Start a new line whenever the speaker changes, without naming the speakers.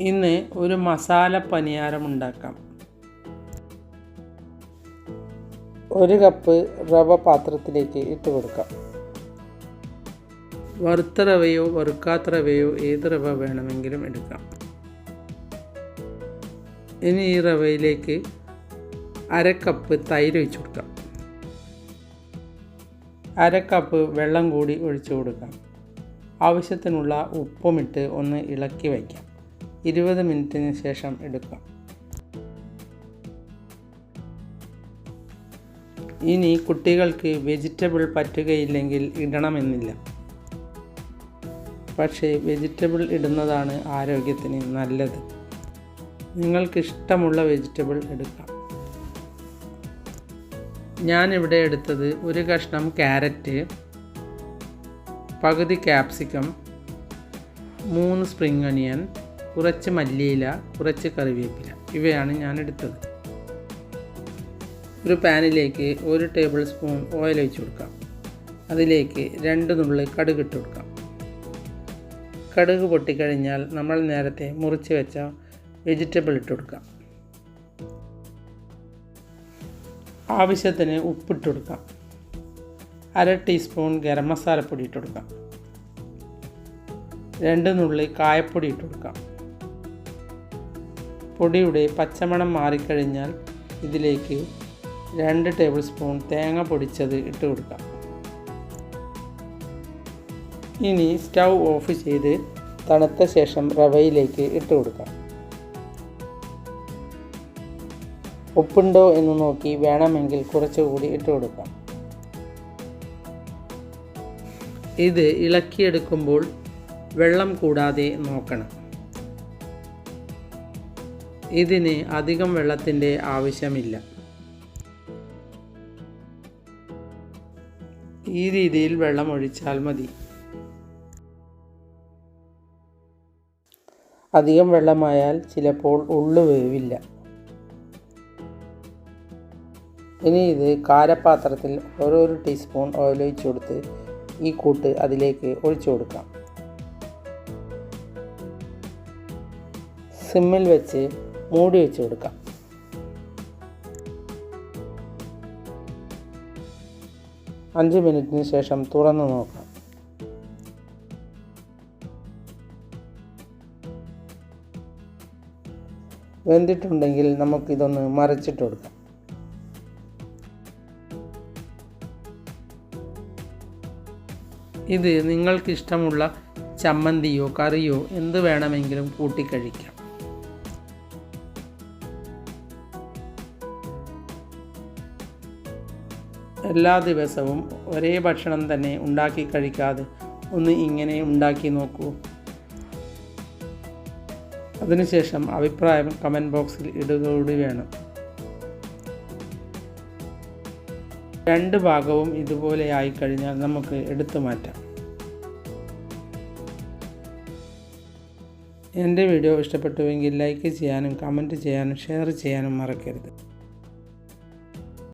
ഇന്ന് ഒരു മസാല പനിയാരം ഉണ്ടാക്കാം. 1 കപ്പ് റവ പാത്രത്തിലേക്ക് ഇട്ട് കൊടുക്കാം. വറുത്ത റവയോ വറുക്കാത്ത റവയോ ഏത് റവ വേണമെങ്കിലും എടുക്കാം. ഇനി ഈ റവയിലേക്ക് 1/2 കപ്പ് തൈര് ഒഴിച്ചു കൊടുക്കാം. 1/2 കപ്പ് വെള്ളം കൂടി ഒഴിച്ചു കൊടുക്കാം. ആവശ്യത്തിനുള്ള ഉപ്പുമിട്ട് ഒന്ന് ഇളക്കി വയ്ക്കാം. 20 മിനിറ്റിന് ശേഷം എടുക്കാം. ഇനി കുട്ടികൾക്ക് വെജിറ്റബിൾ പറ്റുകയില്ലെങ്കിൽ ഇടണമെന്നില്ല. പക്ഷേ വെജിറ്റബിൾ ഇടുന്നതാണ് ആരോഗ്യത്തിന് നല്ലത്. നിങ്ങൾക്കിഷ്ടമുള്ള വെജിറ്റബിൾ എടുക്കാം. ഞാനിവിടെ എടുത്തത് 1 കഷ്ണം ക്യാരറ്റ്, പകുതി ക്യാപ്സിക്കം, 3 സ്പ്രിംഗ് ഒനിയൻ, കുറച്ച് മല്ലിയില, കുറച്ച് കറിവേപ്പില, ഇവയാണ് ഞാൻ എടുത്തത്. ഒരു പാനിലേക്ക് 1 ടേബിൾ സ്പൂൺ ഓയിൽ ഒഴിച്ചു കൊടുക്കാം. അതിലേക്ക് 2 നുള്ളി കടുക് ഇട്ട് കൊടുക്കാം. കടുക് പൊട്ടിക്കഴിഞ്ഞാൽ നമ്മൾ നേരത്തെ മുറിച്ച് വെച്ച വെജിറ്റബിൾ ഇട്ട് കൊടുക്കാം. ആവശ്യത്തിന് ഉപ്പിട്ട് കൊടുക്കാം. 1/2 ടീസ്പൂൺ ഗരം മസാലപ്പൊടി ഇട്ട് കൊടുക്കാം. 2 നുള്ളി കായപ്പൊടി ഇട്ട് കൊടുക്കാം. പൊടിയുടെ പച്ചമണം മാറിക്കഴിഞ്ഞാൽ ഇതിലേക്ക് 2 ടേബിൾ സ്പൂൺ തേങ്ങ പൊടിച്ചത് ഇട്ട് കൊടുക്കാം. ഇനി സ്റ്റൗ ഓഫ് ചെയ്ത് തണുത്ത ശേഷം റവയിലേക്ക് ഇട്ട് കൊടുക്കാം. ഉപ്പുണ്ടോ എന്ന് നോക്കി വേണമെങ്കിൽ കുറച്ചുകൂടി ഇട്ട് കൊടുക്കാം. ഇത് ഇളക്കിയെടുക്കുമ്പോൾ വെള്ളം കൂടാതെ നോക്കണം. ഇതിന് അധികം വെള്ളത്തിൻ്റെ ആവശ്യമില്ല. ഈ രീതിയിൽ വെള്ളം ഒഴിച്ചാൽ മതി. അധികം വെള്ളമായാൽ ചിലപ്പോൾ ഉള്ളു വേവില്ല. ഇനി ഇത് കാരപ്പാത്രത്തിൽ ഓരോരോ ടീസ്പൂൺ ഓയിൽ ഒഴിച്ചു കൊടുത്ത് ഈ കൂട്ട് അതിലേക്ക് ഒഴിച്ചു കൊടുക്കാം. സിമ്മിൽ വെച്ച് മൂടി വെച്ച് കൊടുക്കാം. അഞ്ച് മിനിറ്റിന് ശേഷം തുറന്ന് നോക്കാം. വെന്തിട്ടുണ്ടെങ്കിൽ നമുക്കിതൊന്ന് മറിച്ചിട്ട് കൊടുക്കാം. ഇത് നിങ്ങൾക്കിഷ്ടമുള്ള ചമ്മന്തിയോ കറിയോ എന്ത് വേണമെങ്കിലും കൂട്ടിക്കഴിക്കാം. എല്ലാ ദിവസവും ഒരേ ഭക്ഷണം തന്നെ ഉണ്ടാക്കി കഴിക്കാതെ ഒന്ന് ഇങ്ങനെ ഉണ്ടാക്കി നോക്കൂ. അതിനുശേഷം അഭിപ്രായം കമൻറ്റ് ബോക്സിൽ ഇടുക കൂടി വേണം. 2 ഭാഗവും ഇതുപോലെ ആയിക്കഴിഞ്ഞാൽ നമുക്ക് എടുത്തു മാറ്റാം. എൻ്റെ വീഡിയോ ഇഷ്ടപ്പെട്ടുവെങ്കിൽ ലൈക്ക് ചെയ്യാനും കമൻറ്റ് ചെയ്യാനും ഷെയർ ചെയ്യാനും മറക്കരുത്.